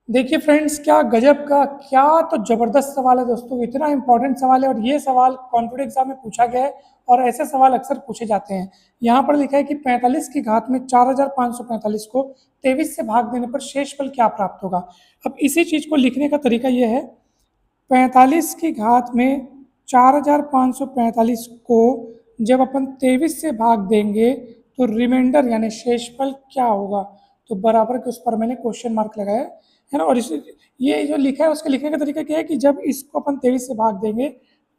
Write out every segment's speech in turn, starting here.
देखिए फ्रेंड्स, क्या गजब का, क्या तो ज़बरदस्त सवाल है दोस्तों। इतना इंपॉर्टेंट सवाल है और ये सवाल कॉन्फिडेंस एग्जाम में पूछा गया है और ऐसे सवाल अक्सर पूछे जाते हैं। यहाँ पर लिखा है कि 45 की घात में 4545 को 23 से भाग देने पर शेषफल क्या प्राप्त होगा। अब इसी चीज़ को लिखने का तरीका ये है, 45 की घात में 4545 को जब अपन 23 से भाग देंगे तो रिमाइंडर यानी शेषफल क्या होगा। तो बराबर के उस पर मैंने क्वेश्चन मार्क लगाया है ना। और इस ये जो लिखा है उसके लिखने का तरीका क्या है कि जब इसको अपन 23 से भाग देंगे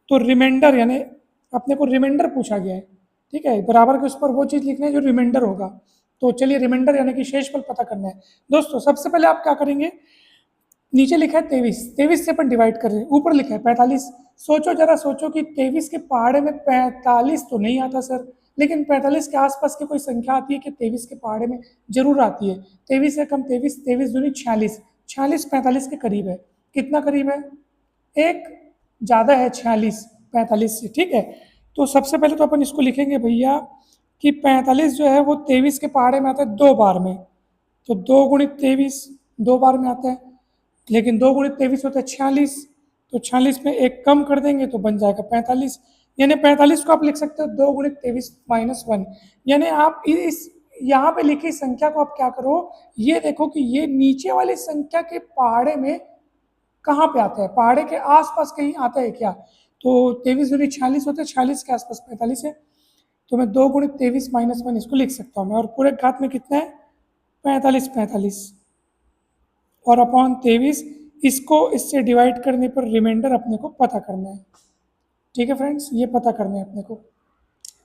तो रिमाइंडर यानी अपने को रिमाइंडर पूछा गया है, ठीक है। बराबर के उस पर वो चीज़ लिखना है जो रिमाइंडर होगा। तो चलिए रिमाइंडर यानी कि शेषफल पता करना है दोस्तों। सबसे पहले आप क्या करेंगे, नीचे लिखा है 23, 23 से अपन डिवाइड कर रहे हैं, ऊपर लिखा है 45। सोचो जरा, सोचो कि 23 के पहाड़े में 45 तो नहीं आता सर, लेकिन 45 के आसपास की कोई संख्या आती है कि 23 के पहाड़े में जरूर आती है। 23 से कम 23, 23 दूनी 46, 46 45 के करीब है। कितना करीब है? एक ज़्यादा है 46 45 से, ठीक है। तो सबसे पहले तो अपन इसको लिखेंगे भैया कि 45 जो है वो 23 के पहाड़े में आता है 2 बार में। तो 2 गुणित 23 2 बार में आता है, लेकिन 2 गुणित 23 होता है 46। तो 46 में एक कम कर देंगे तो बन जाएगा 45। यानी 45 को आप लिख सकते हो 2 गुणित 23 - 1। यानी आप इस यहाँ पे लिखी संख्या को आप क्या करो, ये देखो कि ये नीचे वाली संख्या के पहाड़े में कहाँ पे आता है, पहाड़े के आसपास कहीं आता है क्या। तो 23 दूनी 46 होते हैं, 46 के आसपास 45 है। तो मैं 2 गुणित 23 - 1 इसको लिख सकता हूँ मैं। और पूरे घात में कितना है? 45 45 और अपॉन 23। इसको इससे डिवाइड करने पर रिमाइंडर अपने को पता करना है, ठीक है फ्रेंड्स, ये पता करना है अपने को।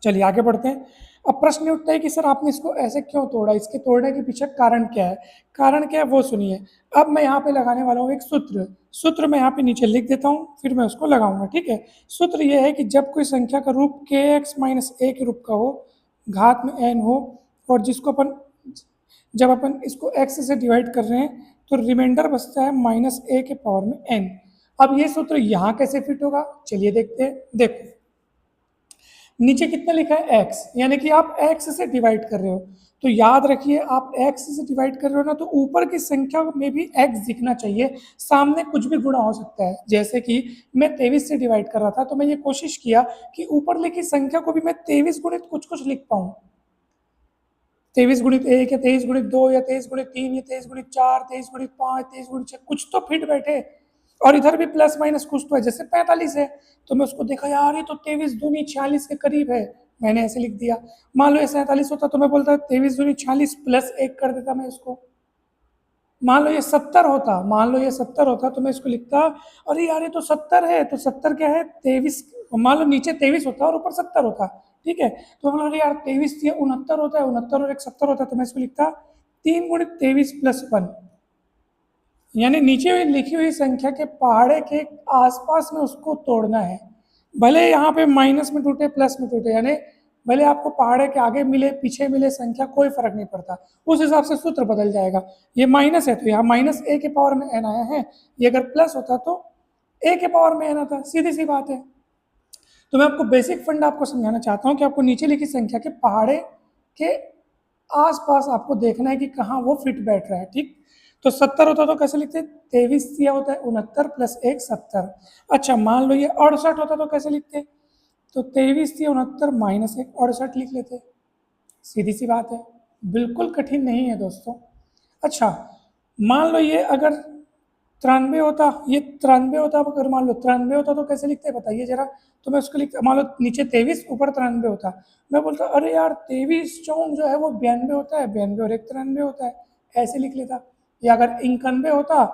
चलिए आगे बढ़ते हैं। अब प्रश्न उठता है कि सर आपने इसको ऐसे क्यों तोड़ा, इसके तोड़ने के पीछे कारण क्या है। कारण क्या है वो सुनिए। अब मैं यहाँ पे लगाने वाला हूँ एक सूत्र। सूत्र मैं यहाँ पे नीचे लिख देता हूँ, फिर मैं उसको लगाऊंगा, ठीक है। सूत्र ये है कि जब कोई संख्या का रूप kx - a के रूप का हो, घात में n हो, और जिसको अपन जब अपन इसको x से डिवाइड कर रहे हैं तो रिमाइंडर बचता है -a के पावर में n। अब ये सूत्र यहाँ कैसे फिट होगा, चलिए देखते हैं। देखो नीचे कितना लिखा है x, यानी कि आप x से डिवाइड कर रहे हो। तो याद रखिए, आप x से डिवाइड कर रहे हो ना, तो ऊपर की संख्या में भी x दिखना चाहिए, सामने कुछ भी गुणा हो सकता है। जैसे कि मैं 23 से डिवाइड कर रहा था तो मैं ये कोशिश किया कि ऊपर लिखी संख्या को भी मैं 23 गुणित कुछ कुछ लिख पाऊँ। 23 गुणित 1 या 23 गुणित 2 या 23 गुणित 3 या 23 गुणित 4, 23 गुणित 5, 23 गुणित 6, कुछ तो फिट बैठे। और इधर भी प्लस माइनस कुछ तो है, जैसे 45 है तो मैं उसको देखा, यार ये तो 23 दूनी 46 के करीब है, मैंने ऐसे लिख दिया। मान लो ये 47 होता तो मैं बोलता 23 दूनी 46 प्लस 1 कर देता मैं इसको। मान लो ये 70 होता, मान लो ये 70 होता तो मैं इसको लिखता, अरे यार ये तो 70 है, तो 70 क्या है 23। मान लो नीचे 23 होता और ऊपर 70 होता, ठीक है। तो बोलो अरे यार 23 ये 69 होता है, 69 और एक 70 होता है, तो मैं इसको लिखता 3 गुणित 23 + 1। यानी नीचे लिखी हुई संख्या के पहाड़े के आसपास में उसको तोड़ना है। भले यहाँ पे माइनस में टूटे प्लस में टूटे, यानी भले आपको पहाड़े के आगे मिले पीछे मिले संख्या, कोई फर्क नहीं पड़ता, उस हिसाब से सूत्र बदल जाएगा। ये माइनस है तो यहाँ -a के पावर में n आया है, ये अगर प्लस होता तो a के पावर में n आता, सीधी सी बात है। तो मैं आपको बेसिक फंड आपको समझाना चाहता हूँ कि आपको नीचे लिखी संख्या के पहाड़े के आसपास आपको देखना है कि कहाँ वो फिट बैठ रहा है, ठीक। तो 70 होता तो कैसे लिखते? 23 दिया होता है 69 + 1 70। अच्छा मान लो ये 68 होता तो कैसे लिखते? तो 23 दिया 69 - 1 68 लिख लेते। सीधी सी बात है, बिल्कुल कठिन नहीं है दोस्तों। अच्छा मान लो ये अगर 93 होता, ये 93 होता, अगर मान लो 93 होता तो कैसे लिखते बताइए जरा। तो मैं उसको लिखता, मान लो नीचे 23 ऊपर 93 होता, मैं बोलता अरे यार 23 चौक जो है वो 92 होता है, 92 और एक 93 होता है, ऐसे लिख लेता। या अगर 91 होता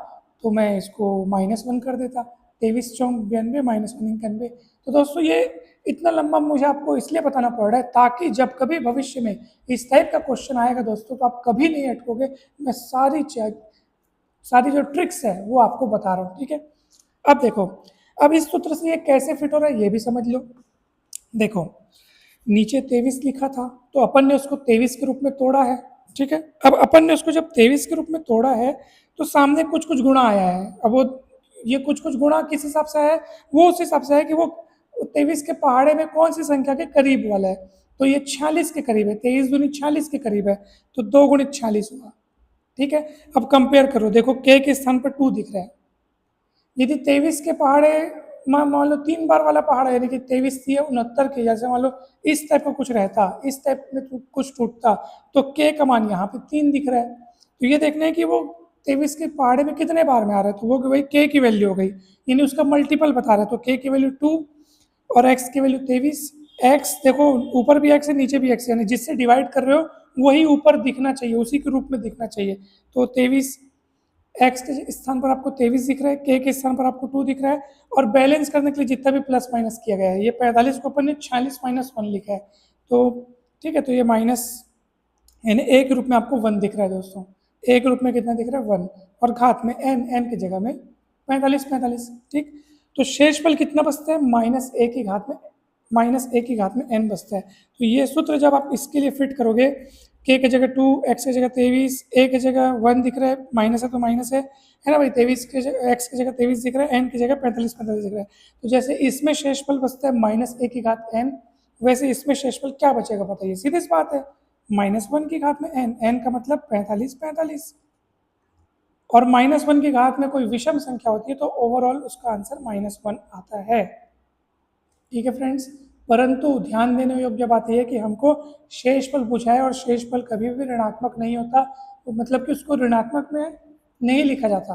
तो मैं इसको -1 कर देता, 23 चौक 92 -1 91। तो दोस्तों ये इतना लंबा मुझे आपको इसलिए बताना पड़ रहा है ताकि जब कभी भविष्य में इस टाइप का क्वेश्चन आएगा दोस्तों तो आप कभी नहीं अटकोगे। मैं सारी जो ट्रिक्स है वो आपको बता रहा हूँ, ठीक है। अब देखो, अब इस सूत्र से ये कैसे फिट हो रहा है ये भी समझ लो। देखो नीचे 23 लिखा था तो अपन ने उसको 23 के रूप में तोड़ा है, ठीक है। अब अपन ने उसको जब 23 के रूप में तोड़ा है तो सामने कुछ कुछ गुणा आया है। अब वो ये कुछ कुछ गुणा किस हिसाब से है, वो उस हिसाब से है कि वो 23 के पहाड़े में कौन सी संख्या के करीब वाला है। तो ये 46 के करीब है, 23 दूनी 46 के करीब है, तो 2 गुणित 46 हुआ, ठीक है। अब कंपेयर करो, देखो k के स्थान पर 2 दिख रहा है। यदि 23 के पहाड़े मान लो 3 बार वाला पहाड़ है, यानी कि 23 थी 69 के, जैसे मान लो इस टाइप का कुछ रहता, इस टाइप में कुछ टूटता, तो k का मान यहाँ पे 3 दिख रहा है। तो ये देखना है कि वो 23 के पहाड़े में कितने बार में आ रहा है, तो वो भाई k की वैल्यू हो गई, यानी उसका मल्टीपल बता रहा है, तो k की वैल्यू 2 और x की वैल्यू 23। x देखो ऊपर भी x है नीचे भी x है, यानी जिससे डिवाइड कर रहे हो वही ऊपर दिखना चाहिए, उसी के रूप में दिखना चाहिए। तो 23 x के स्थान पर आपको 23 दिख रहा है, k के स्थान पर आपको 2 दिख रहा है, और बैलेंस करने के लिए जितना भी प्लस माइनस किया गया है, ये 45 को अपन ने 46 माइनस 1 लिखा है, तो ठीक है, तो ये माइनस यानी a के रूप में आपको 1 दिख रहा है दोस्तों, a के रूप में कितना दिख रहा है 1, और घात में n की जगह में 45, ठीक। तो शेषफल कितना बचता है, माइनस a की घात में n बचता है। तो ये सूत्र जब आप इसके लिए फिट करोगे, k की जगह 2, x की जगह 23, a की जगह 1 दिख रहा है, माइनस है तो माइनस है ना भाई, 23 की जगह x की जगह 23 दिख रहा है, n की जगह 45 दिख रहा है। तो जैसे इसमें शेषफल बचता है माइनस a की घात n, वैसे इसमें शेषफल क्या बचेगा बताइए, सीधी सी बात है, -1 की घात में n का मतलब 45, और -1 की घात में कोई विषम संख्या होती है तो ओवरऑल उसका आंसर -1 आता है। ठीक है फ्रेंड्स, परंतु ध्यान देने योग्य बात यह है कि हमको शेषफल पूछा है, और शेषफल कभी भी ऋणात्मक नहीं होता, तो मतलब कि उसको ऋणात्मक में नहीं लिखा जाता।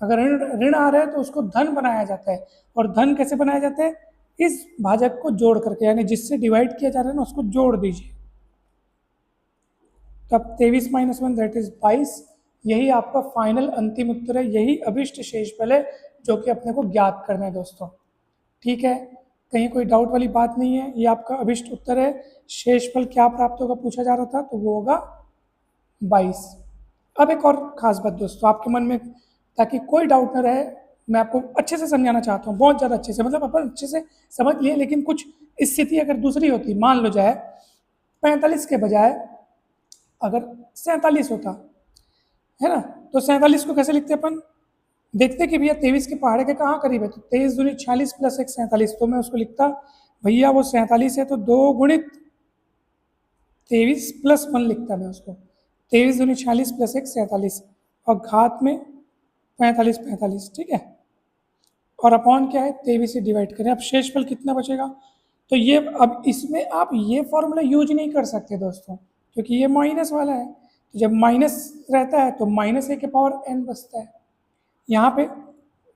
अगर ऋण आ रहा है तो उसको धन बनाया जाता है, और धन कैसे बनाया जाता है, इस भाजक को जोड़ करके, यानी जिससे डिवाइड किया जा रहा है ना उसको जोड़ दीजिए। तब 23 - 1 दैट इज 22, यही आपका फाइनल अंतिम उत्तर है, यही अभिष्ट शेषफल है जो कि अपने को ज्ञात करना है दोस्तों। ठीक है, कहीं कोई डाउट वाली बात नहीं है, ये आपका अभिष्ट उत्तर है। शेषफल क्या प्राप्त होगा पूछा जा रहा था, तो वो होगा 22। अब एक और खास बात दोस्तों आपके मन में, ताकि कोई डाउट न रहे, मैं आपको अच्छे से समझाना चाहता हूँ, बहुत ज़्यादा अच्छे से, मतलब अपन अच्छे से समझ लिए, लेकिन कुछ स्थिति अगर दूसरी होती, मान लो जाए 45 के बजाय अगर 47 होता है ना, तो 47 को कैसे लिखते अपन, देखते कि भैया 23 के पहाड़े के कहाँ करीब है, तो 23 दूनी 46 प्लस 1 47, तो मैं उसको लिखता भैया वो 47 है तो 2 गुणित 23 प्लस 1 लिखता मैं उसको, 23 दूनी 46 प्लस 1 47, और घात में 45, ठीक है, और अपॉन क्या है 23 से डिवाइड करें। अब शेषफल कितना बचेगा, तो ये अब इसमें आप ये फॉर्मूला यूज नहीं कर सकते दोस्तों, क्योंकि ये माइनस वाला है, तो जब माइनस रहता है तो -a के पावर n बचता है, यहाँ पे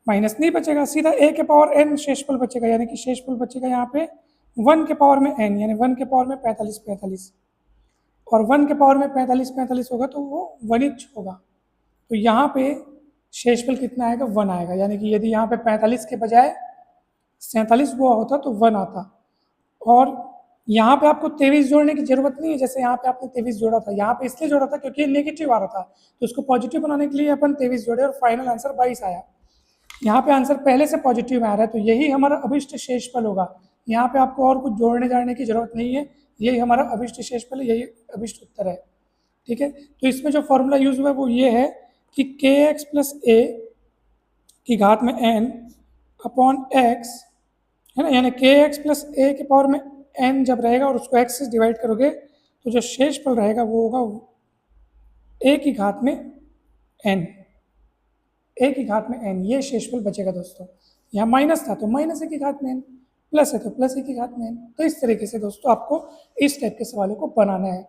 माइनस नहीं बचेगा, सीधा a के पावर n शेषफल बचेगा, यानी कि शेषफल बचेगा यहाँ पे 1 के पावर में n, यानी 1 के पावर में 45, और 1 के पावर में 45 होगा तो वो 1 इंच होगा, तो यहाँ पे शेषफल कितना आएगा 1 आएगा, यानी कि यदि यहाँ पे 45 के बजाय 47 हुआ होता तो 1 आता, और यहाँ पे आपको 23 जोड़ने की जरूरत नहीं है, जैसे यहाँ पे आपने 23 जोड़ा था, यहाँ पे इसलिए जोड़ा था क्योंकि नेगेटिव आ रहा था, तो उसको पॉजिटिव बनाने के लिए अपन 23 जोड़े और फाइनल आंसर 22 आया। यहाँ पे आंसर पहले से पॉजिटिव में आ रहा है, तो यही हमारा अभिष्ट शेषफल होगा, यहाँ पे आपको और कुछ जोड़ने जाने की जरूरत नहीं है, यही हमारा अभिष्ट शेषफल है, यही अभिष्ट उत्तर है। ठीक है, तो इसमें जो फॉर्मूला यूज हुआ है वो ये है कि kx प्लस a की घात में n अपॉन x है ना, यानी kx प्लस a के पावर में n जब रहेगा और उसको x से डिवाइड करोगे तो जो शेषफल रहेगा वो होगा a की घात में n, a की घात में n, ये शेषफल बचेगा दोस्तों। यहाँ माइनस था तो माइनस a की घात में n, प्लस है तो प्लस a की घात में n। तो इस तरीके से दोस्तों आपको इस टाइप के सवालों को बनाना है।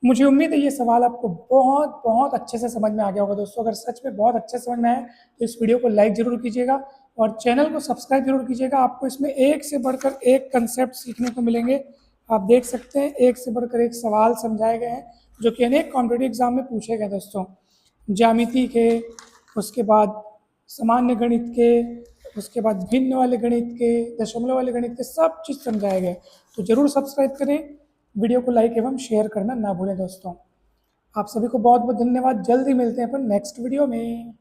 मुझे उम्मीद है ये सवाल आपको बहुत बहुत अच्छे से समझ में आ गया होगा दोस्तों। अगर सच में बहुत अच्छे से समझ में आए तो इस वीडियो को लाइक जरूर कीजिएगा और चैनल को सब्सक्राइब जरूर कीजिएगा। आपको इसमें एक से बढ़कर एक कंसेप्ट सीखने को मिलेंगे। आप देख सकते हैं एक से बढ़कर एक सवाल समझाए गए हैं जो कि अनेक कॉम्पिटिटिव एग्जाम में पूछे गए दोस्तों। ज्यामिति के, उसके बाद सामान्य गणित के, उसके बाद भिन्न वाले गणित के, दशमलव वाले गणित के, सब चीज़ समझाए गए। तो जरूर सब्सक्राइब करें, वीडियो को लाइक एवं शेयर करना ना भूलें दोस्तों। आप सभी को बहुत बहुत धन्यवाद। जल्दी मिलते हैं अपन नेक्स्ट वीडियो में।